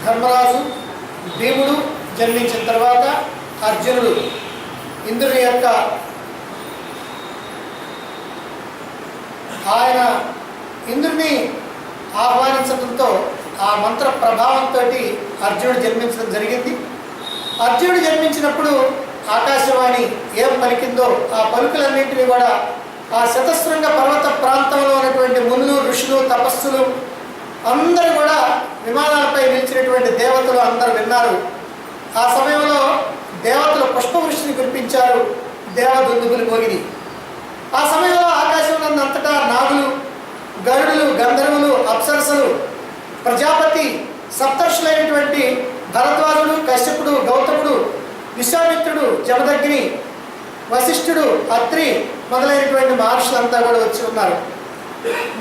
ధర్మరాజు భీముడు జన్మించిన తర్వాత అర్జునుడు ఇంద్రుని యొక్క ఆయన ఇంద్రుని ఆహ్వానించడంతో ఆ మంత్ర ప్రభావంతో అర్జునుడు జన్మించడం జరిగింది. అర్జునుడు జన్మించినప్పుడు ఆకాశవాణి ఏం పలికిందో ఆ పలుకులన్నింటినీ కూడా ఆ శతశృంగ పర్వత ప్రాంతంలో ఉన్నటువంటి మునులు, ఋషులు, తపస్సులు అందరూ కూడా విమానాలపై నిలిచినటువంటి దేవతలు అందరూ విన్నారు. ఆ సమయంలో దేవతలు పుష్పవృష్టిని కురిపించారు, దేవదుందుబులు మోగిని. ఆ సమయంలో ఆకాశం అంతటా నాగులు, గరుడులు, గంధర్వులు, అప్సరసలు, ప్రజాపతి, సప్తర్షులైనటువంటి భరద్వాజుడు, కశ్యపుడు, గౌతముడు, విశ్వామిత్రుడు, జమదగ్ని, వశిష్ఠుడు, అత్రి మొదలైనటువంటి మహర్షులంతా కూడా వచ్చి ఉన్నారు.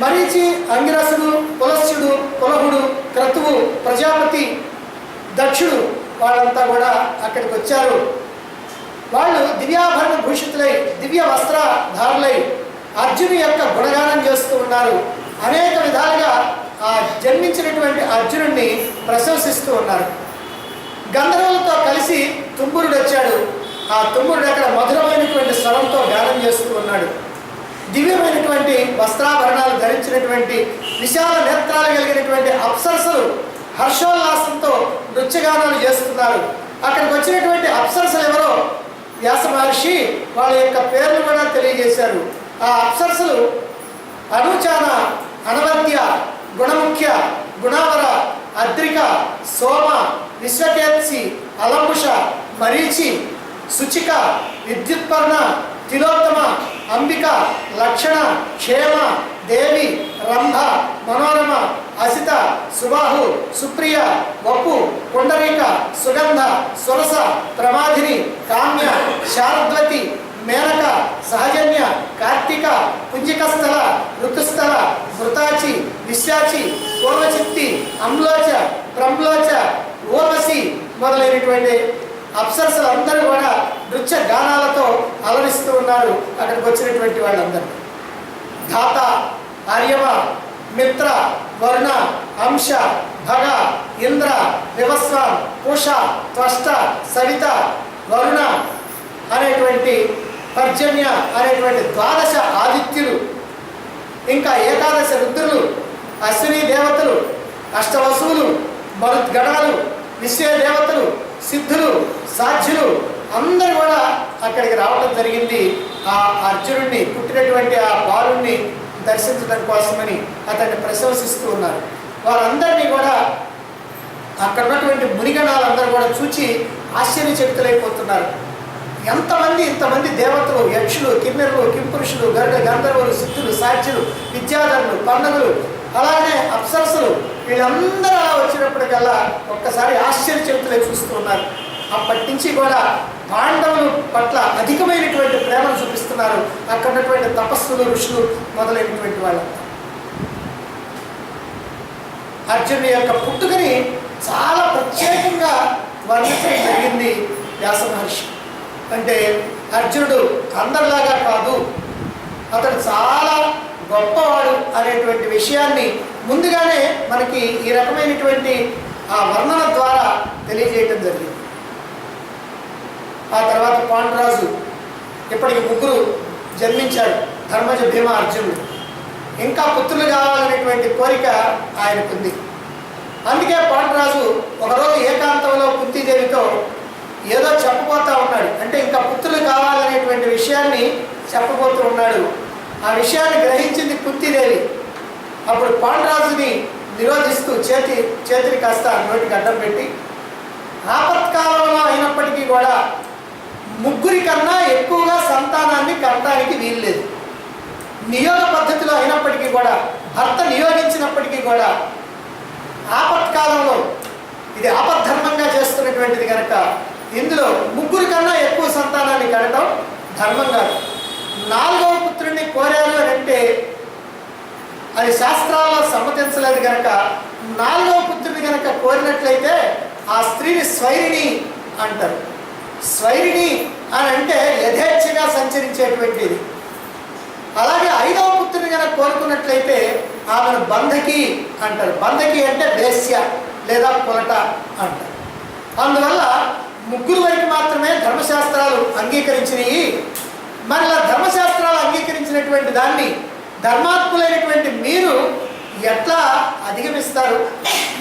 మరీచి, అంగిరసుడు, పులస్యుడు, పులహుడు, క్రతువు, ప్రజాపతి, దక్షుడు వాళ్ళంతా కూడా అక్కడికి వచ్చారు. వాళ్ళు దివ్యాభరణ భూషితులై, దివ్య వస్త్రధారులై అర్జును యొక్క గుణగానం చేస్తూ ఉన్నారు. అనేక విధాలుగా ఆ జన్మించినటువంటి అర్జునుడిని ప్రశంసిస్తూ ఉన్నారు. గంధర్వులతో కలిసి తుంబురుడు వచ్చాడు. ఆ తుంబురుడు అక్కడ మధురమైనటువంటి స్వరంతో గానం చేస్తూ ఉన్నాడు. దివ్యమైనటువంటి వస్త్రాభరణాలు ధరించినటువంటి విశాల నేత్రాలు కలిగినటువంటి అప్సరసలు హర్షోల్లాసంతో నృత్యగానాలు చేస్తున్నారు. అక్కడికి వచ్చినటువంటి అప్సరసలు ఎవరో వ్యాస మహర్షి వాళ్ళ యొక్క పేర్లు కూడా తెలియజేశారు. ఆ అప్సరసలు అనుచాన, అనవద్య, గుణముఖ్య, గుణావర, అద్రిక, సోమ, విశ్వకేత్సి, అలంబుష, మరీచి, శుచిక, విద్యుత్పర్ణ, తిలోత్తమ, అంబిక, లక్షణ, క్షేమ, దేవి, రంభ, మనోరమ, అసిత, సుబాహు, సుప్రియ, వపు, పుండరీక, సుగంధ, సురస, ప్రమాధిని, కామ్య, శారద్వతి, మేనక, సహజన్య, కార్తీక, పుంజికస్థల, ఋతుస్థల, మృతాచి, విశ్వాచి, పూర్వచిత్తి, అమ్లోచ, ప్రంలోచ, ఊర్వశి మొదలైనటువంటి అప్సరసలు అందరూ కూడా నృత్య గానాలతో అలరిస్తూ ఉన్నారు అక్కడికి వచ్చినటువంటి వాళ్ళందరూ. ధాత, ఆర్యమ, మిత్ర, వరుణ, అంశ, భగ, ఇంద్ర, వివస్వాన్, పూష, త్వష్ట, సవిత, వరుణ అనేటువంటి పర్జన్య అనేటువంటి ద్వాదశ ఆదిత్యులు, ఇంకా ఏకాదశ రుద్రులు, అశ్విని దేవతలు, అష్టవసువులు, మరుద్గణాలు, విశ్వ దేవతలు, సిద్ధులు, సాధ్యులు అందరూ కూడా అక్కడికి రావడం జరిగింది. ఆ అర్జునుడిని, పుట్టినటువంటి ఆ బాలుడిని దర్శించడం కోసమని అతన్ని ప్రశంసిస్తూ ఉన్నారు. వారందరినీ కూడా అక్కడ ఉన్నటువంటి మునిగణాలందరూ కూడా చూచి ఆశ్చర్యచకితులైపోతున్నారు. ఇంతమంది దేవతలు, యక్షులు, కిన్నెరులు, కింపురుషులు, గరుడ, గంధర్వులు, సిద్ధులు, సాధ్యులు, విద్యాధరులు, పన్నగులు, అలాగే అప్సరసలు వీళ్ళందరూ అలా వచ్చినప్పటికల్లా ఒక్కసారి ఆశ్చర్యచకితులై చూస్తూ ఉన్నారు. అప్పటి నుంచి కూడా పాండవుల పట్ల అధికమైనటువంటి ప్రేమను చూపిస్తున్నారు అక్కడ ఉన్నటువంటి తపస్సులు, ఋషులు మొదలైనటువంటి వాళ్ళు. అర్జునుడి యొక్క పుట్టుకని చాలా ప్రత్యేకంగా వర్ణించడం జరిగింది వ్యాస మహర్షి. అంటే అర్జునుడు అందరిలాగా కాదు, అతడు చాలా గొప్పవాడు అనేటువంటి విషయాన్ని ముందుగానే మనకి ఈ రకమైనటువంటి ఆ వర్ణన ద్వారా తెలియజేయటం జరిగింది. ఆ తర్వాత పాండురాజు ఇప్పటికి ముగ్గురు జన్మించాడు, ధర్మజ, భీమ, అర్జునుడు. ఇంకా పుత్రులు కావాలనేటువంటి కోరిక ఆయనకుంది. అందుకే పాండురాజు ఒకరోజు ఏకాంతంలో కుంతీదేవితో ఏదో చెప్పబోతా ఉన్నాడు. అంటే ఇంకా పుత్రులు కావాలనేటువంటి విషయాన్ని చెప్పబోతూ ఉన్నాడు. ఆ విషయాన్ని గ్రహించింది కుంతీదేవి. అప్పుడు పాండురాజుని నిరోధిస్తూ చేతిని కాస్త నోటికి అడ్డం పెట్టి, ఆపత్కాలంలో అయినప్పటికీ కూడా ముగ్గురి కన్నా ఎక్కువగా సంతానాన్ని కనడానికి వీల్లేదు. నియోగ పద్ధతిలో అయినప్పటికీ కూడా, భర్త నియోగించినప్పటికీ కూడా ఆపత్కాలంలో ఇది ఆపద్ధర్మంగా చేస్తున్నటువంటిది కనుక ఇందులో ముగ్గురి కన్నా ఎక్కువ సంతానాన్ని కనడం ధర్మం కాదు. 4వ పుత్రుడిని కోరారు అని అంటే అది శాస్త్రాల్లో సమ్మతించలేదు కనుక 4వ పుత్రుడిని కనుక కోరినట్లయితే ఆ స్త్రీని స్వైరిణి అంటారు. స్వైరిణి అని అంటే యథేచ్ఛగా సంచరించేటువంటిది. అలాగే 5వ పుత్రుని కనుక కోరుకున్నట్లయితే ఆమెను బంధకి అంటారు. బంధకి అంటే వేశ్య, లేదా పులట అంటారు. అందువల్ల ముగ్గురు వరకు మాత్రమే ధర్మశాస్త్రాలు అంగీకరించినవి. మరలా ధర్మశాస్త్రాలు అంగీకరించినటువంటి దాన్ని ధర్మాత్ములైనటువంటి మీరు ఎట్లా అధిగమిస్తారు?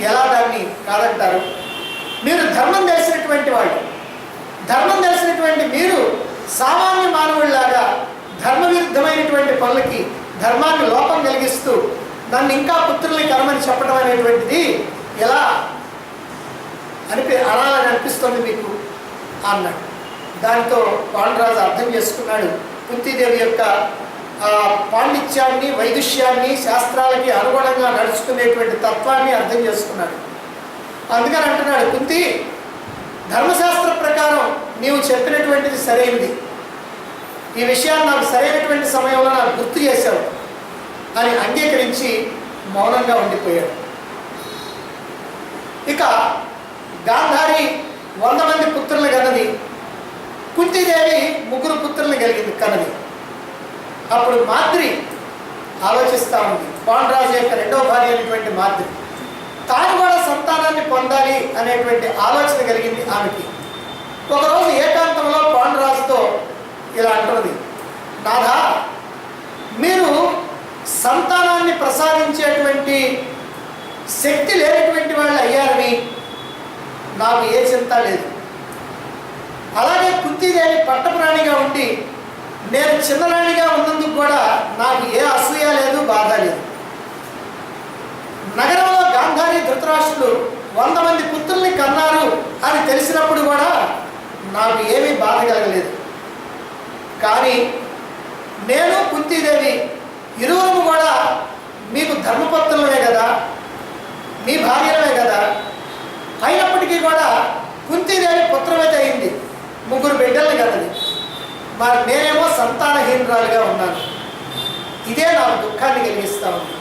ఎలా దాన్ని కాదంటారు? మీరు ధర్మం తెలిసినటువంటి వాళ్ళు, ధర్మం తెలిసినటువంటి మీరు సామాన్య మానవుడిలాగా ధర్మ విరుద్ధమైనటువంటి పనులకి ధర్మాన్ని లోపం కలిగిస్తూ నన్ను ఇంకా పుత్రుల్ని కరమని చెప్పడం అనేటువంటిది ఎలా అనాలని అనిపిస్తుంది మీకు అన్నాడు. దాంతో పాండురాజు అర్థం చేసుకున్నాడు. కుంతీదేవి యొక్క పాండిత్యాన్ని, వైదుష్యాన్ని, శాస్త్రాలకి అనుగుణంగా నడుచుకునేటువంటి తత్వాన్ని అర్థం చేసుకున్నాడు. అందుకని అంటున్నాడు, కుంతి, ధర్మశాస్త్ర ప్రకారం నీవు చెప్పినటువంటిది సరైనది, ఈ విషయాన్ని నాకు సరైనటువంటి సమయంలో నాకు గుర్తు చేశావు అని అంగీకరించి మౌనంగా ఉండిపోయాడు. ఇక గాంధారి 100 మంది పుత్రులను కన్నది, కుంతీదేవి 3 పుత్రులను కలిగింది కన్నది. అప్పుడు మాద్రి ఆలోచిస్తూ ఉంది, పాండురాజు యొక్క 2వ భార్య అయినటువంటి మాద్రి, తాను కూడా సంతానాన్ని పొందాలి అనేటువంటి ఆలోచన కలిగింది ఆమెకి. ఒకరోజు ఏకాంతంలో పాండురాజుతో ఇలా అంటున్నది, నాథా, మీరు సంతానాన్ని ప్రసాదించేటువంటి శక్తి లేనటువంటి వాళ్ళు అయ్యారని నాకు ఏ చింత లేదు. అలాగే కుంతీదేవి పట్టపురాణిగా ఉండి నేను చిన్నరాణిగా ఉన్నందుకు కూడా నాకు ఏ అసూయ లేదు, బాధ లేదు. నగరంలో గాంధారి ధృతరాష్ట్రులు 100 మంది పుత్రుల్ని కన్నారు అని తెలిసినప్పుడు కూడా నాకు ఏమీ బాధ కలగలేదు. కానీ నేను కుంతీదేవి ఇరువురు కూడా మీకు ధర్మపత్రులమే కదా, మీ భార్యలమే కదా. అయినప్పటికీ కూడా కుంతీదేవి పుత్రవతి అయింది, 3 బిడ్డల్ని కన్నది. మరి నేనేమో సంతానహీనురాలుగా ఉన్నాను. ఇదే నాకు దుఃఖాన్ని కలిగిస్తూ ఉంది.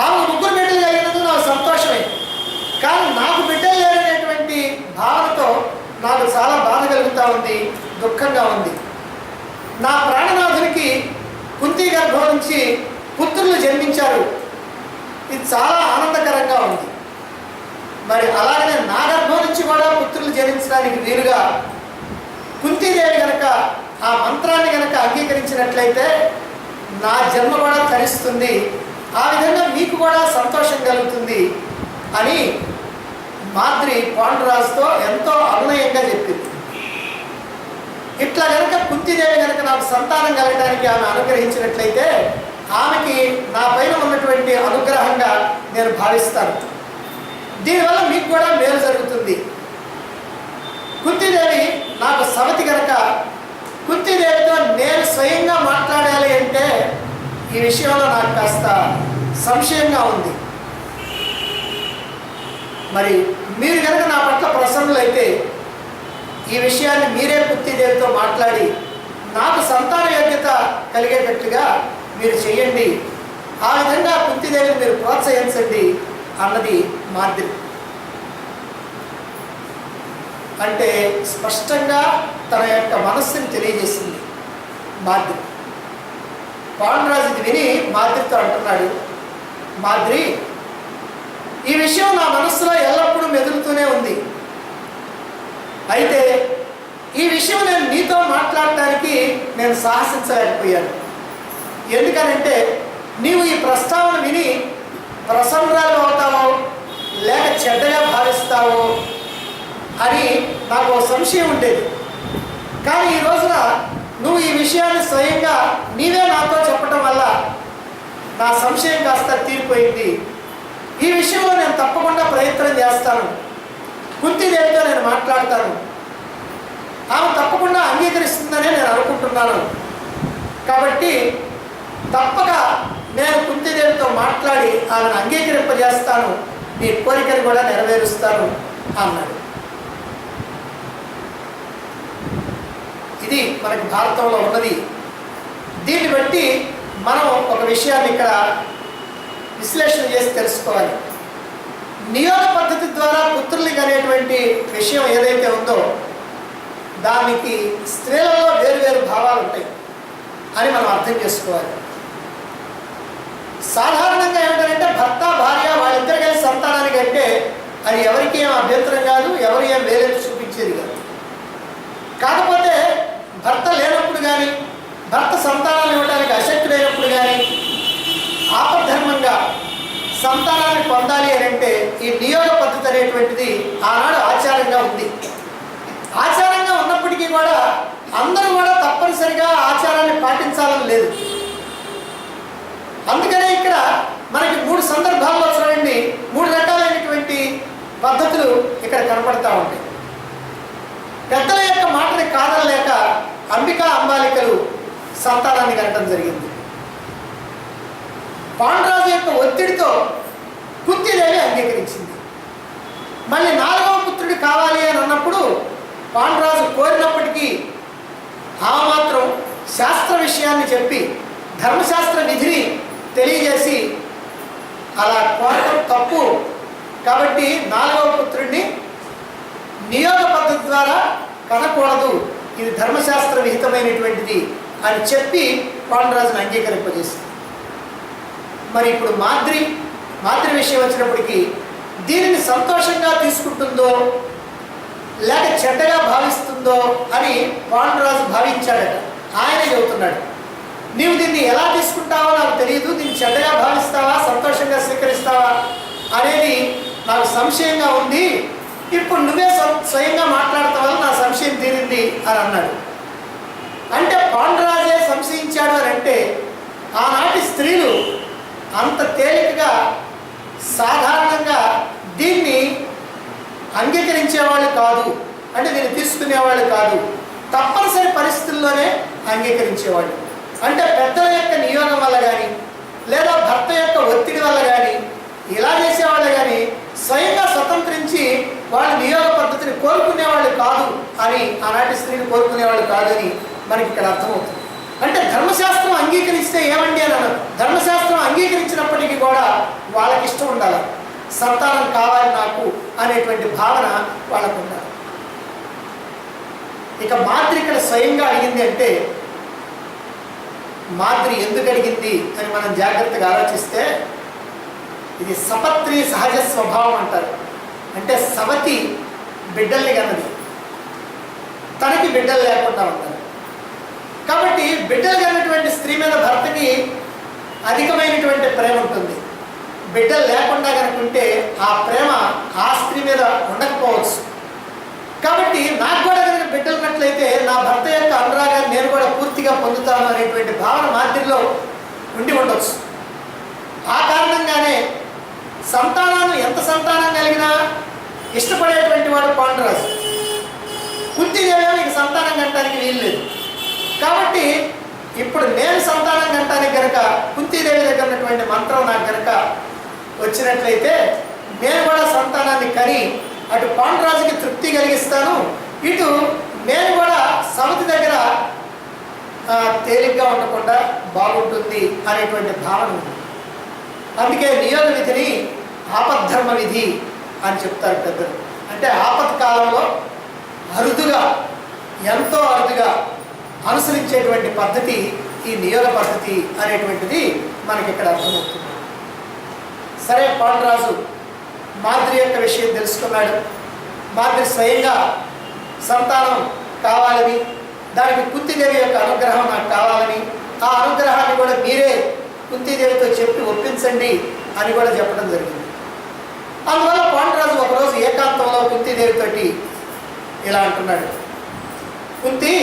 ఆమె 3 బిడ్డలు కలిగినందుకు నాకు సంతోషమే, కానీ నాకు బిడ్డలు లేనటువంటి భావనతో నాకు చాలా బాధ కలుగుతూ ఉంది, దుఃఖంగా ఉంది. నా ప్రాణనాథునికి కుంతి గర్భం నుంచి పుత్రులు జన్మించారు, ఇది చాలా ఆనందకరంగా ఉంది. మరి అలాగనే నా గర్భం నుంచి కూడా పుత్రులు జన్మించడానికి వీలుగా కుంతీదేవి కనుక ఆ మంత్రాన్ని కనుక అంగీకరించినట్లయితే నా జన్మ కూడా తరిస్తుంది, ఆ విధంగా మీకు కూడా సంతోషం కలుగుతుంది అని మాద్రి పాండురాజుతో ఎంతో అనునయంగా చెప్పింది. ఇట్లా కనుక కుంతీదేవి కనుక నాకు సంతానం కలగడానికి ఆమె అనుగ్రహించినట్లయితే ఆమెకి నా పైన ఉన్నటువంటి అనుగ్రహంగా నేను భావిస్తాను, దీనివల్ల మీకు కూడా మేలు జరుగుతుంది. కుంతీదేవి నాకు సవతి కనుక కుంతీదేవితో నేను స్వయంగా మాట్లాడాలి అంటే ఈ విషయంలో నాకు కాస్త సంశయంగా ఉంది. మరి మీరు కనుక నా పట్ల ప్రసన్నులైతే ఈ విషయాన్ని మీరే కుంతీదేవితో మాట్లాడి నాకు సంతాన యోగ్యత కలిగేటట్టుగా మీరు చేయండి, ఆ విధంగా కుంతీదేవిని మీరు ప్రోత్సహించండి అన్నది మాద్రి. అంటే స్పష్టంగా తన యొక్క మనస్సుని తెలియజేసింది మాద్రి. పాండురాజు ఇది విని మాద్రితో అంటున్నాడు, మాద్రి, ఈ విషయం నా మనస్సులో ఎల్లప్పుడూ మెదులుతూనే ఉంది. అయితే ఈ విషయం నేను నీతో మాట్లాడటానికి నేను సాహసించలేకపోయాను. ఎందుకనంటే నీవు ఈ ప్రస్తావన విని ప్రసన్నురాలు అవుతావో లేక చెడ్డగా భావిస్తావో అని నాకు సంశయం ఉండేది. కానీ ఈ రోజున నువ్వు ఈ విషయాన్ని స్వయంగా నీవే నాతో చెప్పడం వల్ల నా సంశయం కాస్త తీరిపోయింది. ఈ విషయంలో నేను తప్పకుండా ప్రయత్నం చేస్తాను, కుంతీదేవితో నేను మాట్లాడతాను, ఆమె తప్పకుండా అంగీకరిస్తుందని నేను అనుకుంటున్నాను. కాబట్టి తప్పక నేను కుంతీదేవితో మాట్లాడి ఆమెను అంగీకరింపజేస్తాను, నీ కోరికను కూడా నెరవేరుస్తాను అన్నాడు. ఇది మనకి భారతంలో ఉన్నది. దీన్ని బట్టి మనం ఒక విషయాన్ని ఇక్కడ విశ్లేషణ చేసి తెలుసుకోవాలి. నియోగ పద్ధతి ద్వారా పుత్రుల్ని కనేటువంటి విషయం ఏదైతే ఉందో దానికి స్త్రీలలో వేరువేరు భావాలు ఉంటాయి అని మనం అర్థం చేసుకోవాలి. సాధారణంగా ఏమిటంటే భర్త భార్య వాళ్ళిద్దరు కలిసి సంతానానికి అంటే అది ఎవరికి ఏం అభ్యంతరం కాదు, ఎవరు ఏం వేలెత్తి చూపించేది కాదు. కాకపోతే భర్త లేనప్పుడు కానీ, భర్త సంతానాలు ఇవ్వడానికి అశక్తుడైనప్పుడు కానీ ఆపద్ధర్మంగా సంతానాన్ని పొందాలి అని అంటే ఈ నియోగ పద్ధతి అనేటువంటిది ఆనాడు ఆచారంగా ఉంది. ఆచారంగా ఉన్నప్పటికీ కూడా అందరూ కూడా తప్పనిసరిగా ఆచారాన్ని పాటించాలని లేదు. అందుకనే ఇక్కడ మనకి 3 సందర్భాల్లో చూడండి 3 రకాలైనటువంటి పద్ధతులు ఇక్కడ కనపడతా ఉంటాయి. పెద్దల యొక్క మాటని కాదనలేక అంబికా అంబాలికలు సంతానాన్ని కనటం జరిగింది. పాండురాజు యొక్క ఒత్తిడితో కుంతీదేవి అంగీకరించింది. మళ్ళీ 4వ పుత్రుడు కావాలి అని అన్నప్పుడు పాండురాజు కోరినప్పటికీ ఆ మాత్రం శాస్త్ర విషయాన్ని చెప్పి ధర్మశాస్త్ర విధిని తెలియజేసి అలా కోరటం తప్పు కాబట్టి 4వ పుత్రుడిని నియోగ పద్ధతి ద్వారా కనకూడదు, ఇది ధర్మశాస్త్ర విహితమైనటువంటిది అని చెప్పి పాండురాజును అంగీకరింపజేసింది. మరి ఇప్పుడు మాద్రి విషయం వచ్చినప్పటికీ దీనిని సంతోషంగా తీసుకుంటుందో లేక చెడ్డగా భావిస్తుందో అని పాండురాజు భావించాడట. ఆయన చెబుతున్నాడు, నీవు దీన్ని ఎలా తీసుకుంటావో నాకు తెలియదు, దీన్ని చెడ్డగా భావిస్తావా సంతోషంగా స్వీకరిస్తావా అనేది నాకు సంశయంగా ఉంది, ఇప్పుడు నువ్వే స్వయంగా మాట్లాడతావని నా సంశయం తీరింది అని అన్నాడు. అంటే పాండురాజే సంశయించాడు అని అంటే ఆనాటి స్త్రీలు అంత తేలికగా సాధారణంగా దీన్ని అంగీకరించేవాళ్ళు కాదు, అంటే దీన్ని తీసుకునేవాళ్ళు కాదు, తప్పనిసరి పరిస్థితుల్లోనే అంగీకరించేవాళ్ళు. అంటే పెద్దల యొక్క నియోగం వల్ల కానీ లేదా భర్త యొక్క ఒత్తిడి వల్ల కానీ ఇలా చేసేవాళ్ళు కానీ స్వయంగా స్వతంత్రించి వాళ్ళు నియోగ పద్ధతిని కోరుకునేవాళ్ళు కాదు అని ఆనాటి స్త్రీని కోరుకునేవాళ్ళు కాదని మనకి ఇక్కడ అర్థమవుతుంది. అంటే ధర్మశాస్త్రం అంగీకరిస్తే ఏమండి అని అన్నారు. ధర్మశాస్త్రం అంగీకరించినప్పటికీ కూడా వాళ్ళకి ఇష్టం ఉండాలి, సంతానం కావాలి నాకు అనేటువంటి భావన వాళ్ళకు ఉండాలి. ఇక మాద్రి ఇక్కడ స్వయంగా అడిగింది అంటే మాద్రి ఎందుకు అడిగింది అని మనం జాగ్రత్తగా ఆలోచిస్తే ఇది సపత్రి సహజ స్వభావం అంటారు. అంటే సవతి బిడ్డల్ని కన్నది, తనకి బిడ్డలు లేకుండా ఉంటారు కాబట్టి బిడ్డలు కన్నటువంటి స్త్రీ మీద భర్తకి అధికమైనటువంటి ప్రేమ ఉంటుంది. బిడ్డలు లేకుండా కనుకుంటే ఆ ప్రేమ ఆ స్త్రీ మీద ఉండకపోవచ్చు. కాబట్టి నాకు కూడా కనుక బిడ్డలు ఉన్నట్లయితే నా భర్త యొక్క అనురాగాన్ని నేను కూడా పూర్తిగా పొందుతాను అనేటువంటి భావన మాదిరిలో ఉండి ఉండవచ్చు. ఆ కారణంగానే సంతానాన్ని ఎంత సంతానం కలిగినా ఇష్టపడేటువంటి వాడు పాండురాజు. కుంతీదేవి ఇక సంతానం కనటానికి వీలు లేదు కాబట్టి ఇప్పుడు నేను సంతానం కనటానికి కనుక కుంతీదేవి దగ్గర ఉన్నటువంటి మంత్రం నాకు కనుక వచ్చినట్లయితే నేను కూడా సంతానాన్ని కని అటు పాండురాజుకి తృప్తి కలిగిస్తాను, ఇటు నేను కూడా సవతి దగ్గర తేలిగ్గా ఉండకుండా బాగుంటుంది అనేటువంటి భావన ఉంది. అందుకే నియోగ విధిని ఆపద్ధర్మ విధి అని చెప్తారు పెద్దలు. అంటే ఆపత్కాలంలో అరుదుగా, ఎంతో అరుదుగా అనుసరించేటువంటి పద్ధతి ఈ నియోగ పద్ధతి అనేటువంటిది మనకి ఇక్కడ అర్థమవుతుంది. సరే, పాండురాజు మాద్రి యొక్క విషయం తెలుసుకున్నాడు. మాద్రి స్వయంగా సంతానం కావాలని, దానికి కుంతీదేవి యొక్క అనుగ్రహం నాకు కావాలని, ఆ అనుగ్రహాన్ని కూడా మీరే కుంతీదేవితో చెప్పి ఒప్పించండి అని కూడా చెప్పడం జరిగింది. అందువల్ల పాండురాజు ఒకరోజు ఏకాంతంలో కుంతీదేవితోటి ఇలా అంటున్నాడు, కుంతి,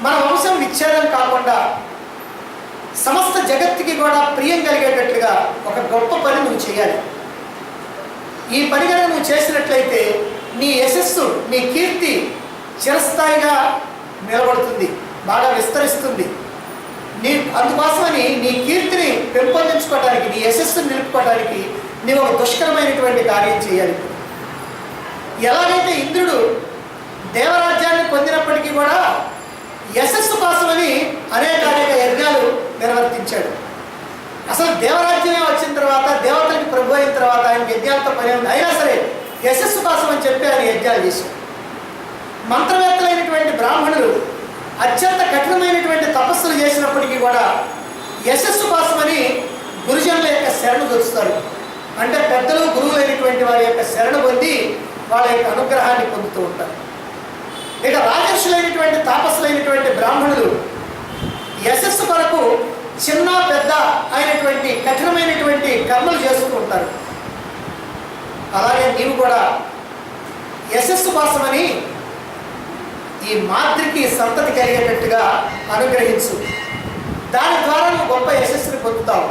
మన వంశం విచ్ఛేదం కాకుండా సమస్త జగత్తుకి కూడా ప్రియం కలిగేటట్లుగా ఒక గొప్ప పని నువ్వు చేయాలి. ఈ పని కనుక నువ్వు చేసినట్లయితే నీ యశస్సు, నీ కీర్తి చిరస్థాయిగా నిలబడుతుంది, బాగా విస్తరిస్తుంది. అందుకోసమని నీ కీర్తిని పెంపొందించుకోవడానికి, నీ యశస్సును నిలుపుకోవడానికి నీవు ఒక దుష్కరమైనటువంటి కార్యం చేయాలి. ఎలాగైతే ఇంద్రుడు దేవరాజ్యాన్ని పొందినప్పటికీ కూడా యశస్సు కోసమని అనేక యజ్ఞాలు నిర్వర్తించాడు. అసలు దేవరాజ్యమే వచ్చిన తర్వాత, దేవతలకి ప్రభు అయిన తర్వాత ఆయన యజ్ఞాలతో పని ఉంది, అయినా సరే యశస్సు కోసం అని చెప్పి ఆయన యజ్ఞాలు చేశాడు. మంత్రవేత్తలైనటువంటి బ్రాహ్మణులు అత్యంత కఠినమైనటువంటి తపస్సులు చేసినప్పటికీ కూడా యశస్సు కోసమని గురుజనుల యొక్క శరణు దొరుకుతారు. అంటే పెద్దలు గురువులైనటువంటి అనేటువంటి వారి యొక్క శరణు పొంది వాళ్ళ యొక్క అనుగ్రహాన్ని పొందుతూ ఉంటారు. ఇక రాజర్షులైనటువంటి తాపసులైనటువంటి బ్రాహ్మణులు యశస్సు కొరకు చిన్న పెద్ద అయినటువంటి కఠినమైనటువంటి కర్మలు చేస్తూ ఉంటారు. అలాగే నీవు కూడా యశస్సు కోసమని ఈ మాతృకి సంతతి కలిగేటట్టుగా అనుగ్రహించు. దాని ద్వారా నువ్వు గొప్ప యశస్సుని పొందుతావు.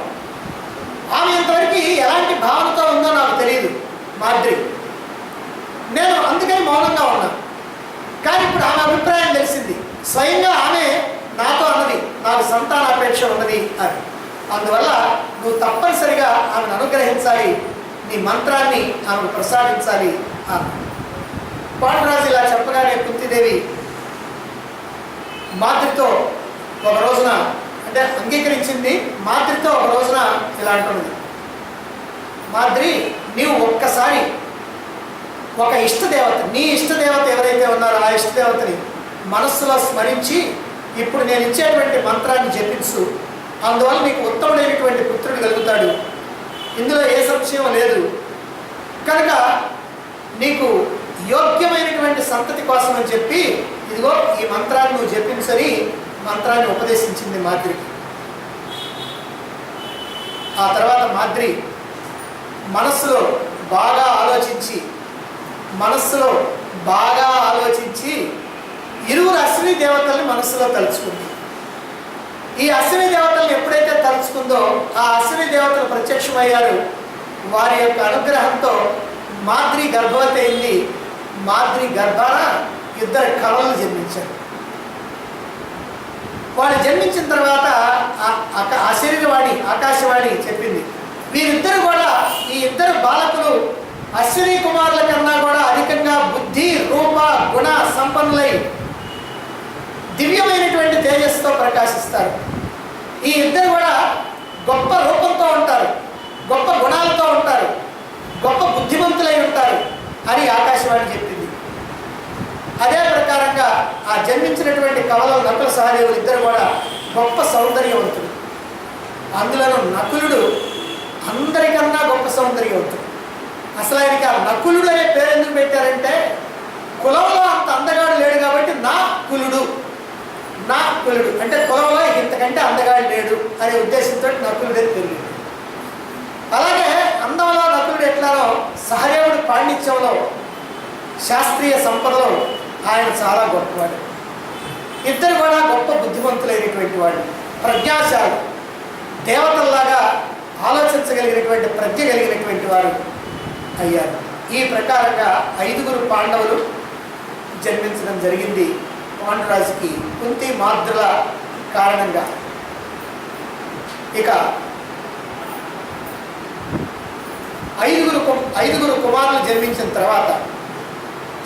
ఆమె ఇంతవరకు ఎలాంటి భావనతో ఉందో నాకు తెలియదు మాద్రి. నేను అందుకని మౌనంగా ఉన్నా. కానీ ఇప్పుడు ఆమె అభిప్రాయం తెలిసింది. స్వయంగా ఆమె నాతో అన్నది, నాకు సంతానాపేక్ష ఉన్నది అని. అందువల్ల నువ్వు తప్పనిసరిగా ఆమెను అనుగ్రహించాలి, నీ మంత్రాన్ని ఆమెను ప్రసాదించాలి అని. పాండురాజు ఇలా చెప్పగానే కుంతీదేవి మాద్రితో ఒక రోజున, అంటే అంగీకరించింది. మాద్రితో ఒక రోజున ఇలా అంటున్నది, మాద్రి నీవు ఒక్కసారి ఒక ఇష్టదేవత, నీ ఇష్టదేవత ఎవరైతే ఉన్నారో ఆ ఇష్టదేవతని మనస్సులో స్మరించి ఇప్పుడు నేను ఇచ్చేటువంటి మంత్రాన్ని జపించు. అందువల్ల నీకు ఉత్తముడైనటువంటి పుత్రుడు కలుగుతాడు. ఇందులో ఏ సంశయం లేదు. కనుక నీకు యోగ్యమైనటువంటి సంతతి కోసం అని చెప్పి ఇదిగో ఈ మంత్రాన్ని నువ్వు జపించని మంత్రాన్ని ఉపదేశించింది మాద్రికి. ఆ తర్వాత మాద్రి మనస్సులో బాగా ఆలోచించి ఇరువురు అశ్విని దేవతల్ని మనస్సులో తలుచుకుంది. ఈ అశ్విని దేవతల్ని ఎప్పుడైతే తలుచుకుందో ఆ అశ్విని దేవతలు ప్రత్యక్షమయ్యారు. వారి యొక్క అనుగ్రహంతో మాద్రి గర్భవతి అయింది. మాద్రి గర్భాన 2 కవలలు జన్మించారు. వాళ్ళు జన్మించిన తర్వాత ఆకాశవాణి చెప్పింది, వీరిద్దరు కూడా, ఈ 2 బాలకులు అశ్విని కుమారుల కన్నా కూడా అధికంగా బుద్ధి, రూప, గుణ సంపన్నులై దివ్యమైనటువంటి తేజస్సుతో ప్రకాశిస్తారు. ఈ 2 కూడా గొప్ప రూపంతో ఉంటారు, గొప్ప గుణాలతో ఉంటారు, గొప్ప బుద్ధిమంతులై ఉంటారు అని ఆకాశవాణి చెప్పింది. అదే ప్రకారంగా ఆ జన్మించినటువంటి కవలలు నకుల సహదేవులు 2 కూడా గొప్ప సౌందర్యవంతుడు. అందులోనూ నకులుడు అందరికన్నా గొప్ప సౌందర్యవంతుడు. అసలు ఆయనకి ఆ నకులుడు అనే పేరు ఎందుకు పెట్టారంటే, కులంలో అంత అందగాడు లేడు కాబట్టి నా కులుడు అంటే కులంలో ఇంతకంటే అందగాడు లేడు అనే ఉద్దేశంతో నకులుడే పెరిగింది. అలాగే అందంలో నకులుడు ఎట్లానో సహదేవుడు పాండిత్యంలో, శాస్త్రీయ సంపదలో ఆయన చాలా గొప్పవాడు. 2 కూడా గొప్ప బుద్ధిమంతులైనటువంటి వాడు, ప్రజ్ఞాశాలు, దేవతల్లాగా ఆలోచించగలిగినటువంటి ప్రజ్ఞ కలిగినటువంటి వారు అయ్యారు. ఈ ప్రకారంగా 5 పాండవులు జన్మించడం జరిగింది పాండురాజుకి కుంతి మాద్రుల కారణంగా. ఇక 5 కుమారులు జన్మించిన తర్వాత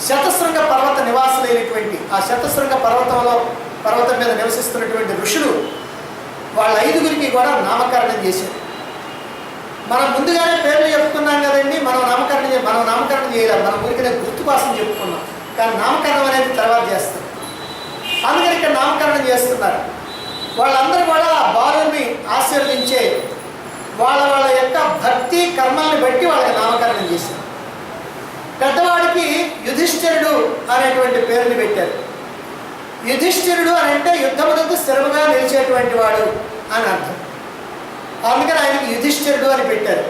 శతశృంగ పర్వత నివాసులైనటువంటి ఆ శతశృంగ పర్వతం మీద నివసిస్తున్నటువంటి ఋషులు వాళ్ళ 5 కూడా నామకరణం చేశారు. మనం ముందుగానే పేర్లు చెప్పుకున్నాం కదండి, మనం నామకరణం చేయలేము. మనం ఊరికనే గుర్తు కోసం చెప్పుకున్నాం, కానీ నామకరణం అనేది తర్వాత చేస్తాం. అందుకని ఇక్కడ నామకరణం చేస్తున్నారు. వాళ్ళందరూ కూడా ఆ బాలుని ఆశీర్వదించే వాళ్ళ యొక్క భక్తి కర్మల్ని బట్టి వాళ్ళకి నామకరణం చేశారు. పెద్దవాడికి యుధిష్ఠిరుడు అనేటువంటి పేరుని పెట్టారు. యుధిష్ఠిరుడు అని అంటే యుద్ధమునందు స్థిరముగా నిలిచేటువంటి వాడు అని అర్థం. అందుకని ఆయనకి యుధిష్ఠిరుడు అని పెట్టారు.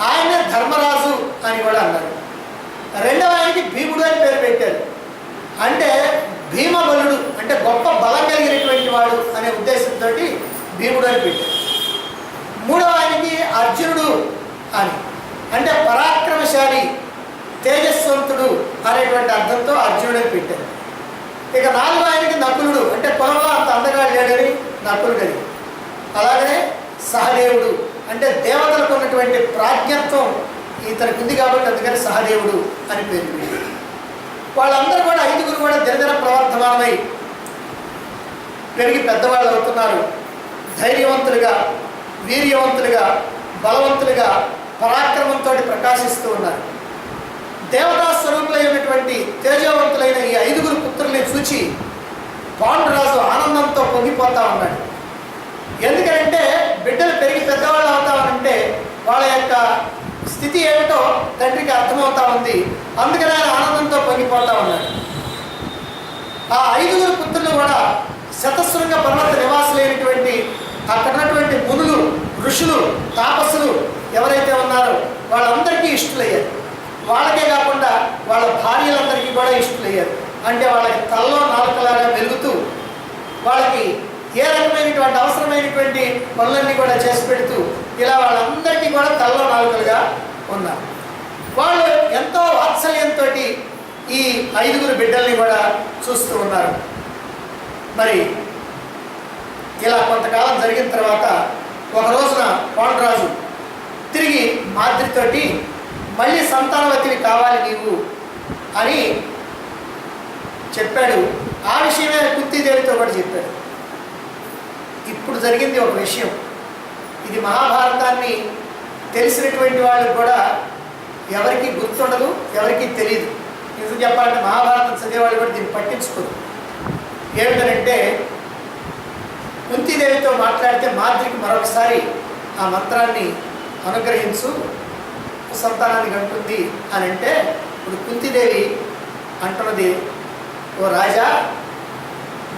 ఆయన ధర్మరాజు అని కూడా అన్నారు. రెండవ ఆయనకి భీముడు అని పేరు పెట్టారు. అంటే భీమబలుడు అంటే గొప్ప బలం కలిగినటువంటి వాడు అనే ఉద్దేశంతో భీముడు అని పెట్టారు. మూడవ ఆయనకి అర్జునుడు అని అంటే పరాక్రమశాలి, తేజస్వంతుడు అనేటువంటి అర్థంతో అర్జునుడు అని పెట్టారు. ఇక 4వ ఆయనకి నకులుడు అంటే పొలంలో అంత అందగాడు లేడని నకులుడని. అలాగనే సహదేవుడు అంటే దేవతలకు ఉన్నటువంటి ప్రాజ్ఞత్వం ఇతనికి ఉంది కాబట్టి అందుకని సహదేవుడు అని పేరు. వాళ్ళందరూ కూడా 5 కూడా దినదిన ప్రవర్ధమానమై పెరిగి పెద్దవాళ్ళు అవుతున్నారు. ధైర్యవంతులుగా, వీర్యవంతులుగా, బలవంతులుగా, పరాక్రమంతో ప్రకాశిస్తూ ఉన్నారు. దేవతా స్వరూపులై ఉన్నటువంటి తేజవంతులైన ఈ 5 పుత్రుల్ని చూచి పాండురాజు ఆనందంతో పొంగిపోతా ఉన్నాడు. ఎందుకంటే బిడ్డలు పెరిగి పెద్దవాళ్ళు అవుతామనంటే వాళ్ళ యొక్క స్థితి ఏమిటో తండ్రికి అర్థమవుతా ఉంది. అందుకని ఆయన ఆనందంతో పొంగిపోతా ఉన్నాడు. ఆ 5 పుత్రులు కూడా శతశృంగ పర్వత నివాసులైనటువంటి అక్కడ ఉన్నటువంటి మునులు, ఋషులు, తాపస్సులు ఎవరైతే ఉన్నారో వాళ్ళందరికీ ఇష్టలయ్యారు. వాళ్ళకే కాకుండా వాళ్ళ భార్యలందరికీ కూడా ఇష్టలయ్యారు. అంటే వాళ్ళకి తలలో నాలుకలాగా వెలుగుతూ వాళ్ళకి ఏ రకమైనటువంటి అవసరమైనటువంటి పనులన్నీ కూడా చేసి పెడుతూ ఇలా వాళ్ళందరికీ కూడా తలలో నాలుకలుగా ఉన్నారు. వాళ్ళు ఎంతో వాత్సల్యంతో ఈ 5 బిడ్డల్ని కూడా చూస్తూ ఉన్నారు. మరి ఇలా కొంతకాలం జరిగిన తర్వాత ఒక రోజున పాండురాజు తిరిగి మాద్రితోటి మళ్ళీ సంతానవతిని కావాలి నీవు అని చెప్పాడు. ఆ విషయమే కుంతీదేవితో కూడా చెప్పాడు. ఇప్పుడు జరిగింది ఒక విషయం. ఇది మహాభారతాన్ని తెలిసినటువంటి వాళ్ళకి కూడా ఎవరికి గుర్తుండదు, ఎవరికి తెలియదు. నిజం చెప్పాలంటే మహాభారతం చదివేవాళ్ళు కూడా దీన్ని పట్టించుకోరు. ఏమిటంటే కుంతీదేవితో మాట్లాడితే మాద్రికి మరొకసారి ఆ మంత్రాన్ని అనుగ్రహించు, సంతానానికి అంటుంది అని అంటే ఇప్పుడు కుంతీదేవి అంటున్నది, ఓ రాజా,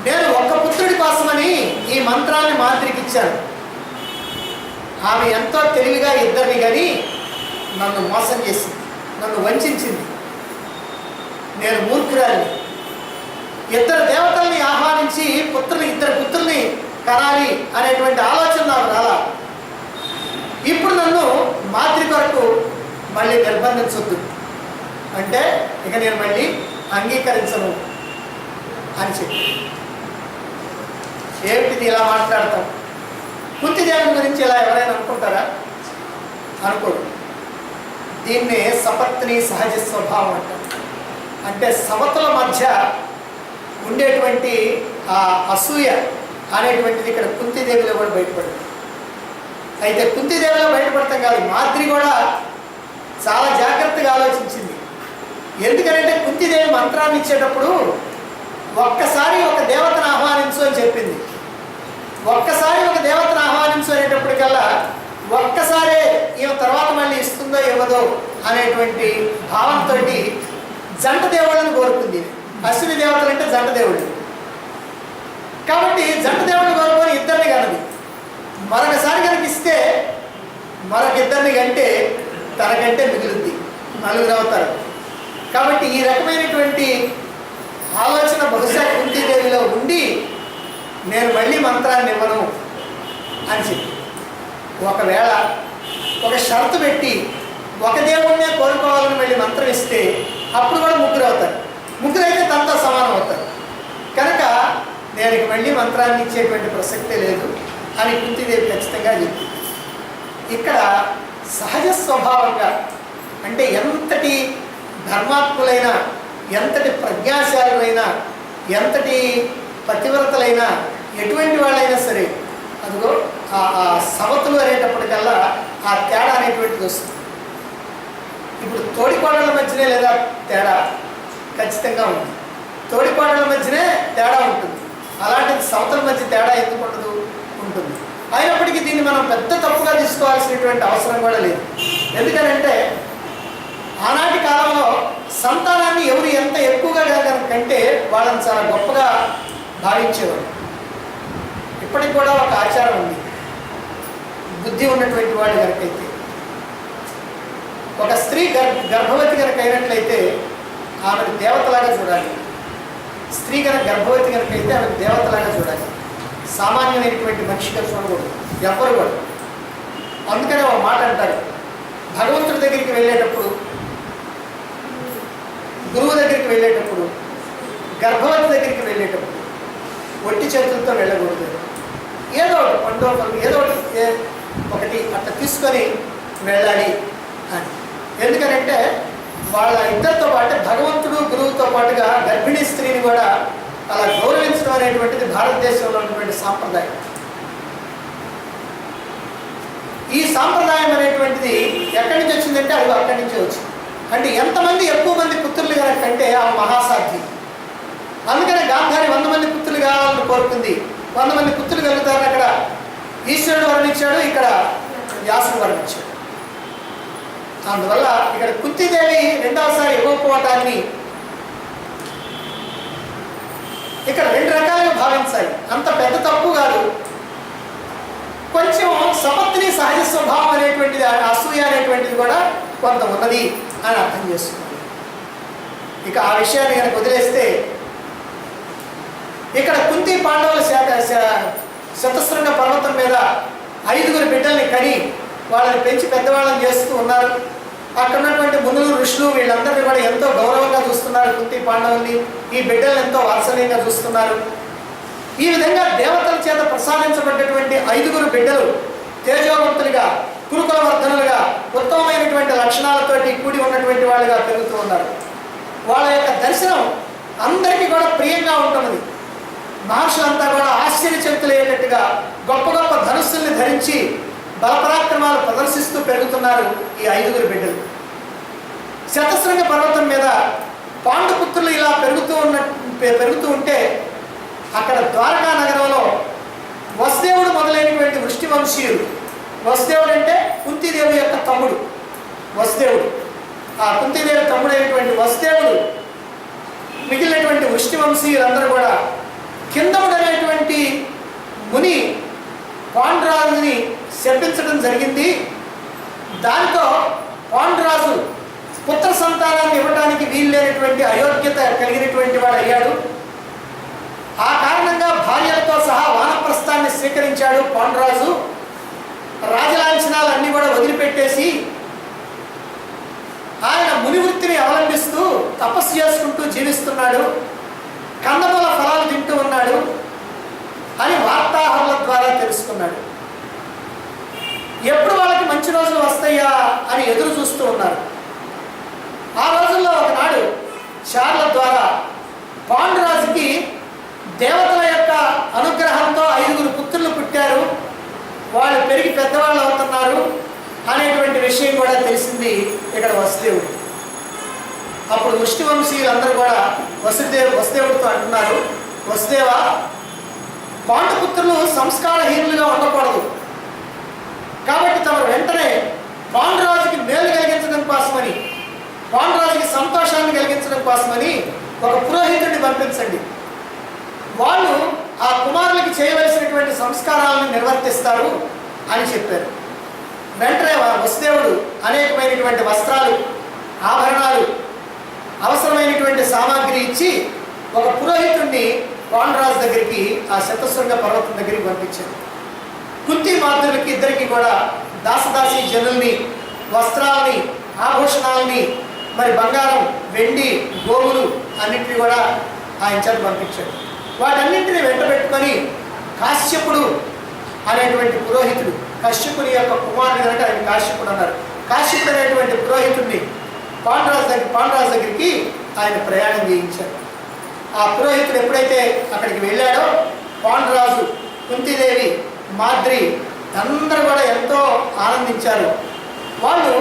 నేను ఒక్క పుత్రుడి కోసమని ఈ మంత్రాన్ని మాద్రికి ఇచ్చాను. ఆమె ఎంతో తెలివిగా ఇద్దరిని కానీ నన్ను మోసం చేసింది, నన్ను వంచింది. నేను మూర్ఖురాలిని. 2 దేవతల్ని ఆహ్వానించి ఇద్దరు పుత్రుల్ని కనాలి అనేటువంటి ఆలోచన నాకు రాలా. ఇప్పుడు నన్ను మాద్రి కొరకు మళ్ళీ నిర్బంధించొద్దు అంటే ఇక నేను మళ్ళీ అంగీకరించను అని చెప్పి. ఏమిటిది ఇలా మాట్లాడతాం? కుంతిదేవి గురించి ఇలా ఎవరైనా అనుకుంటారా? అనుకోరు. దీన్నే సపత్ని సహజ స్వభావం అంటారు. అంటే సమతుల మధ్య ఉండేటువంటి ఆ అసూయ అనేటువంటిది ఇక్కడ కుంతిదేవిలో కూడా బయటపడుతుంది. అయితే కుంతిదేవిలో బయటపడతాం కాదు, మాద్రి కూడా చాలా జాగ్రత్తగా ఆలోచించింది. ఎందుకంటే కుంతిదేవి మంత్రాన్ని ఇచ్చేటప్పుడు ఒక్కసారి ఒక దేవతను ఆహ్వానించు అని చెప్పింది. ఒక్కసారి ఒక దేవతను ఆహ్వానించు అనేటప్పటికల్లా ఒక్కసారే ఈమె తర్వాత మళ్ళీ ఇస్తుందో ఇవ్వదో అనేటువంటి భావంతో జంట దేవుళ్ళని కోరుకుంది. అశ్విని దేవతలు అంటే జంట దేవుళ్ళు కాబట్టి జంట దేవుళ్ళు కోరుకొని ఇద్దరిని కనది. మరొకసారి కనుక ఇస్తే మరొకిద్దరిని కంటే తనకంటే మిగులుద్ది, 4 అవుతారు. కాబట్టి ఈ రకమైనటువంటి ఆలోచన బహుశా కుంతీదేవిలో ఉండి నేను మళ్ళీ మంత్రాన్ని ఇవ్వను అని చెప్పి ఒకవేళ ఒక షరతు పెట్టి ఒక దేవుణ్ణే కోరుకోవాలని మళ్ళీ మంత్రం ఇస్తే అప్పుడు కూడా 3 అవుతారు. 3 అయితే తనతో సమానం అవుతారు. కనుక నేను మళ్ళీ మంత్రాన్ని ఇచ్చేటువంటి ప్రసక్తే లేదు అని కుంతీదేవి ఖచ్చితంగా చెప్పింది. ఇక్కడ సహజ స్వభావంగా అంటే ఎంతటి ధర్మాత్ములైనా, ఎంతటి ప్రజ్ఞాశాలులైనా, ఎంతటి పతివ్రతలైనా, ఎటువంటి వాళ్ళైనా సరే అదిగో ఆ సమతులు అనేటప్పటికల్లా ఆ తేడా అనేటువంటిది వస్తుంది. ఇప్పుడు తోడికోడళ్ళ మధ్యనే లేదా తేడా ఖచ్చితంగా ఉంది. తోడికోడళ్ళ మధ్యనే తేడా ఉంటుంది. అలాంటిది సమతుల మధ్య తేడా ఎందుకు ఉండదు? ఉంటుంది. అయినప్పటికీ దీన్ని మనం పెద్ద తప్పుగా తీసుకోవాల్సినటువంటి అవసరం కూడా లేదు. ఎందుకనంటే ఆనాటి కాలంలో సంతానాన్ని ఎవరు ఎంత ఎక్కువగా కంటే వాళ్ళని చాలా గొప్పగా భావించేవాడు. ఇప్పటికి కూడా ఒక ఆచారం ఉంది. బుద్ధి ఉన్నటువంటి వాడు కనుకైతే ఒక స్త్రీ గర్భవతి కనుక అయినట్లయితే ఆమెను దేవతలాగా చూడాలి. స్త్రీ కనుక గర్భవతి కనుక అయితే ఆమెను దేవతలాగా చూడాలి. సామాన్యమైనటువంటి మనిషిగా చూడకూడదు ఎవరు కూడా. అందుకనే ఒక మాట అంటారు, భగవంతుడి దగ్గరికి వెళ్ళేటప్పుడు, గురువు దగ్గరికి వెళ్ళేటప్పుడు, గర్భవతి దగ్గరికి వెళ్ళేటప్పుడు ఒట్టి చేతులతో వెళ్ళకూడదు. ఏదో ఒకటి పండు ఏదో ఒకటి అట్లా తీసుకొని వెళ్ళాలి అని. ఎందుకనంటే వాళ్ళ ఇద్దరితో పాటు భగవంతుడు గురువుతో పాటుగా గర్భిణీ స్త్రీని కూడా అలా గౌరవించడం అనేటువంటిది భారతదేశంలో ఉన్నటువంటి సాంప్రదాయం. ఈ సాంప్రదాయం అనేటువంటిది ఎక్కడి నుంచి వచ్చిందంటే అది అక్కడి నుంచే వచ్చింది. అంటే ఎంతమంది ఎక్కువ మంది పుత్రులు కనుకంటే ఆ మహాసాధ్యం. అందుకనే గాంధారి 100 మంది పుత్రులు కావాలని కోరుకుంది. 100 మంది పుత్రులు కలుగుతారని అక్కడ ఈశ్వరుడు వర్ణించాడు, ఇక్కడ వ్యాసుడు వర్ణించాడు. అందువల్ల ఇక్కడ కుంతీదేవి రెండవసారి ఇవ్వకపోవటాన్ని ఇక్కడ రెండు రకాలుగా భావించాలి. అంత పెద్ద తప్పు కాదు, కొంచెం సపత్ని సహజ స్వభావం అనేటువంటిది, అసూయ అనేటువంటిది కూడా కొంత ఉన్నది అని అర్థం చేసుకున్నాను. ఇక ఆ విషయాన్ని కనుక వదిలేస్తే ఇక్కడ కుంతి పాండవుల శతశృంగ పర్వతం మీద 5 బిడ్డల్ని కని వాళ్ళని పెంచి పెద్దవాళ్ళని చేస్తూ ఉన్నారు. అక్కడ ఉన్నటువంటి మునులు ఋషులు వీళ్ళందరినీ కూడా ఎంతో గౌరవంగా చూస్తున్నారు. కుంతి పాండవుల్ని, ఈ బిడ్డలను ఎంతో వాత్సల్యంగా చూస్తున్నారు. ఈ విధంగా దేవతల చేత ప్రసాదించబడ్డటువంటి 5 బిడ్డలు తేజోవంతులుగా, కురుకులవర్ధనులుగా, ఉత్తమమైనటువంటి లక్షణాలతోటి కూడి ఉన్నటువంటి వాళ్ళుగా పెరుగుతూ ఉన్నారు. వాళ్ళ యొక్క దర్శనం అందరికీ కూడా ప్రియంగా ఉంటున్నది. మహర్షులంతా కూడా ఆశ్చర్యచకితులయ్యేటట్టుగా గొప్ప గొప్ప ధనుస్సుల్ని ధరించి బలపరాక్రమాలు ప్రదర్శిస్తూ పెరుగుతున్నారు ఈ 5 బిడ్డలు. శతశృంగ పర్వతం మీద పాండుపుత్రులు ఇలా పెరుగుతూ ఉంటే అక్కడ ద్వారకా నగరంలో వసుదేవుడు మొదలైనటువంటి వృష్టి వంశీయులు, వసుదేవుడు అంటే కుంతీదేవి యొక్క తమ్ముడు వసుదేవుడు, ఆ కుంతీదేవి తమ్ముడైనటువంటి వసుదేవుడు మిగిలినటువంటి వృష్టి వంశీయులందరూ కూడా కిందముడు అనేటువంటి ముని పాండురాజుని శపించడం జరిగింది. దానితో పాండురాజు పుత్ర సంతానాన్ని ఇవ్వడానికి వీలు లేనటువంటి అయోగ్యత కలిగినటువంటి వాడు అయ్యాడు. ఆ కారణంగా భార్యలతో సహా వానప్రస్థాన్ని స్వీకరించాడు పాండురాజు. రాజలాంఛనాలన్నీ కూడా వదిలిపెట్టేసి ఆయన ముని వృత్తిని అవలంబిస్తూ తపస్సు చేసుకుంటూ జీవిస్తున్నాడు, కందమూల ఫలాలు తింటూ ఉన్నాడు అని వార్తాహరుల ద్వారా తెలుసుకున్నాడు. ఎప్పుడు వాళ్ళకి మంచి రోజులు వస్తాయా అని ఎదురు చూస్తూ ఉన్నారు. ఆ రోజుల్లో ఒకనాడు చార్ల ద్వారా పాండురాజుకి దేవతల యొక్క అనుగ్రహంతో 5 పుత్రులు పుట్టారు, వాళ్ళు పెరిగి పెద్దవాళ్ళు అవుతున్నారు అనేటువంటి విషయం కూడా తెలిసింది ఇక్కడ వసుదేవుడు. అప్పుడు వృష్టి వంశీయులందరూ కూడా వసుదేవుడితో అంటున్నారు, వసుదేవ, పాండుపుత్రులు సంస్కారహీనులుగా ఉండకూడదు, కాబట్టి తమరు వెంటనే పాండురాజుకి మేలు కలిగించడం కోసమని, పాండురాజుకి సంతోషాన్ని కలిగించడం కోసమని ఒక పురోహితుడిని పంపించండి. వాళ్ళు ఆ కుమారులకి చేయవలసినటువంటి సంస్కారాలను నిర్వర్తిస్తారు అని చెప్పారు. వెంటనే వసుదేవుడు అనేకమైనటువంటి వస్త్రాలు, ఆభరణాలు, అవసరమైనటువంటి సామాగ్రి ఇచ్చి ఒక పురోహితుడిని పాండురాజు దగ్గరికి, ఆ శతశృంగ పర్వతం దగ్గరికి పంపించారు. కుంతి మాతృలకి ఇద్దరికి కూడా దాసదాసి జనుల్ని, వస్త్రాలని, ఆభూషణాలని, మరి బంగారం, వెండి, గోవులు అన్నింటినీ కూడా ఆయన చేత పంపించాడు. వాటన్నింటినీ వెంట పెట్టుకొని కాశ్యపుడు అనేటువంటి పురోహితుడు, కశ్యపుని యొక్క కుమారుడు కనుక ఆయన కాశ్యపుడు అన్నారు, కాశ్యపుడు అనేటువంటి పురోహితుడిని పాండురాజు దగ్గరికి ఆయన ప్రయాణం చేయించారు. ఆ పురోహితుడు ఎప్పుడైతే అక్కడికి వెళ్ళాడో పాండురాజు, కుంతీదేవి, మాద్రి అందరూ కూడా ఎంతో ఆనందించారు. వాళ్ళు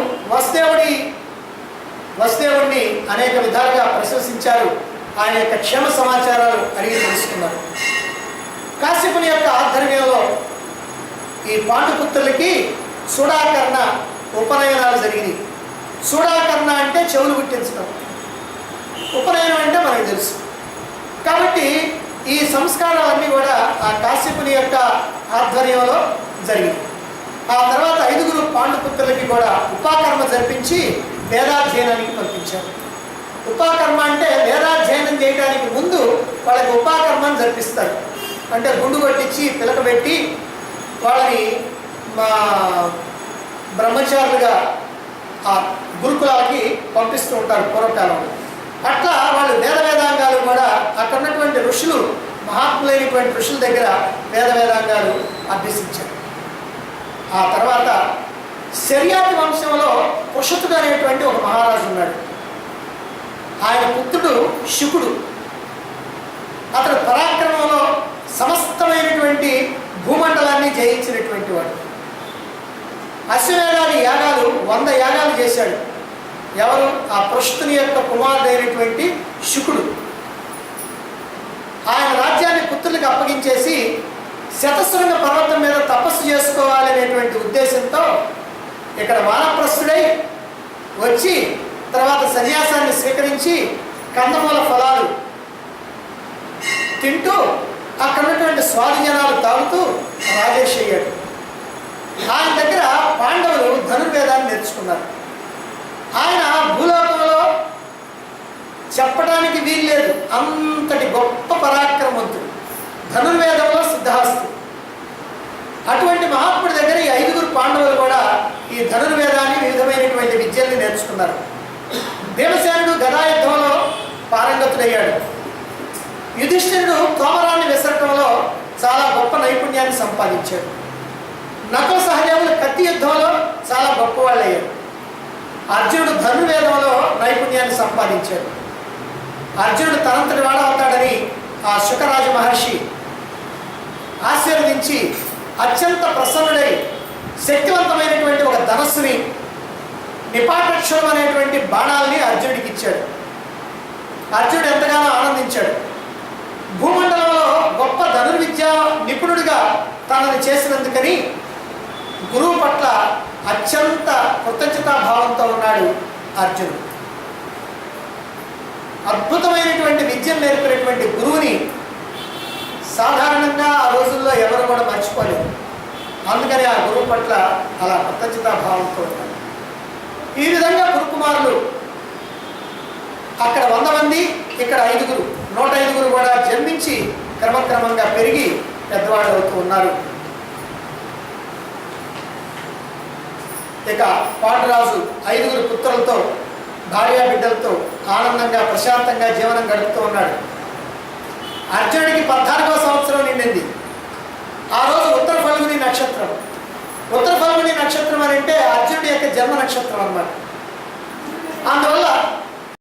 వసుదేవుడిని అనేక విధాలుగా ప్రశంసించారు, ఆయన యొక్క క్షేమ సమాచారాలు అడిగి తెలుసుకున్నారు. కాశ్యపుని యొక్క ఆధ్వర్యంలో ఈ పాండుపుత్రులకి సుడాకర్ణ ఉపనయనాలు జరిగినాయి. సుడాకర్ణ అంటే చెవులు గుట్టించడం, ఉపనయనం అంటే మనకు తెలుసు. కాబట్టి ఈ సంస్కారాలన్నీ కూడా ఆ కాశ్యపుని యొక్క ఆధ్వర్యంలో జరిగింది. ఆ తర్వాత 5 పాండుపుత్రులకి కూడా ఉపాకర్మ జరిపించి వేదాధ్యయనానికి పంపించారు. ఉపాకర్మ అంటే వేదాధ్యయనం చేయడానికి ముందు వాళ్ళకి ఉపాకర్మను జరిపిస్తారు. అంటే గుండు కొట్టించి పిలకబెట్టి వాళ్ళని బ్రహ్మచారులుగా ఆ గురుకులాలకి పంపిస్తూ ఉంటారు పూర్వకాలంలో. అట్లా వాళ్ళు వేదాంగాలు కూడా అక్కడ ఉన్నటువంటి ఋషులు, మహాత్ములైనటువంటి ఋషుల దగ్గర వేదాంగాలు అభ్యసించారు. ఆ తర్వాత శర్యాతి వంశంలో పుషతుడు అనేటువంటి ఒక మహారాజు ఉన్నాడు. ఆయన పుత్రుడు శుకుడు. అతడు పరాక్రమంలో సమస్తమైనటువంటి భూమండలాన్ని జయించినటువంటి వాడు. అశ్వమేధాది యాగాలు 100 యాగాలు చేశాడు. ఎవరు? ఆ పృష్ఠుని యొక్క కుమారుడైనటువంటి శుకుడు. ఆయన రాజ్యాన్ని పుత్రులకు అప్పగించేసి శతశృంగ పర్వతం మీద తపస్సు చేసుకోవాలి అనేటువంటి ఉద్దేశంతో ఇక్కడ వానప్రస్థుడై వచ్చి తర్వాత సన్యాసాన్ని స్వీకరించి కందమూల ఫలాలు తింటూ అక్కడ ఉన్నటువంటి స్వాధీనాలు తాగుతూ రాజేష్ అయ్యాడు. ఆయన దగ్గర పాండవులు ధనుర్వేదాన్ని నేర్చుకున్నారు. ఆయన భూలోకంలో చెప్పడానికి వీల్లేదు, అంతటి గొప్ప పరాక్రమవంతుడు, ధనుర్వేదంలో సిద్ధహస్తు. అటువంటి మహాత్ముడి దగ్గర ఈ 5గురు పాండవులు కూడా ఈ ధనుర్వేదాన్ని వివిధమైనటువంటి విద్యల్ని నేర్చుకున్నారు. భీమసేనుడు గదాయుద్ధంలో పారంగతుడయ్యాడు. యుధిష్ఠిరుడు తోమరాన్ని విసరటంలో చాలా గొప్ప నైపుణ్యాన్ని సంపాదించాడు. నకుల సహదేవులు కత్తి యుద్ధంలో చాలా గొప్పవాళ్ళు అయ్యారు. అర్జునుడు ధనుర్వేదంలో నైపుణ్యాన్ని సంపాదించాడు. అర్జునుడు తనంతటి వాడవుతాడని ఆ శుకరాజ మహర్షి ఆశీర్వదించి అత్యంత ప్రసన్నుడై శక్తివంతమైనటువంటి ఒక ధనస్సుని, నిపాటక్షరం అనేటువంటి బాణాలని అర్జునుడికి ఇచ్చాడు. అర్జునుడు ఎంతగానో ఆనందించాడు. భూమండలంలో గొప్ప ధనుర్విద్య నిపుణుడిగా తనని చేసినందుకని గురువు పట్ల అత్యంత కృతజ్ఞతాభావంతో ఉన్నాడు అర్జునుడు. అద్భుతమైనటువంటి విద్యను నేర్పినటువంటి గురువుని సాధారణంగా ఆ రోజుల్లో ఎవరు కూడా మర్చిపోలేరు. అందుకని ఆ గురువు పట్ల అలా కృతజ్ఞతాభావంతో ఉన్నారు. ఈ విధంగా గురుకుమారులు అక్కడ 100 మంది, ఇక్కడ 5గురు, 105గురు కూడా జన్మించి క్రమక్రమంగా పెరిగి పెద్దవాళ్ళు అవుతూ ఉన్నారు. ఇక పాండురాజు 5గురు పుత్రులతో, భార్యా బిడ్డలతో ఆనందంగా ప్రశాంతంగా జీవనం గడుపుతూ ఉన్నాడు. అర్జునుడికి 14వ సంవత్సరం నిండింది. ఆ రోజు ఉత్తర ఫల్గుని నక్షత్రం. ఉత్తర ఫల్గుని నక్షత్రం అని అంటే అర్జునుడి యొక్క జన్మ నక్షత్రం అన్నమాట.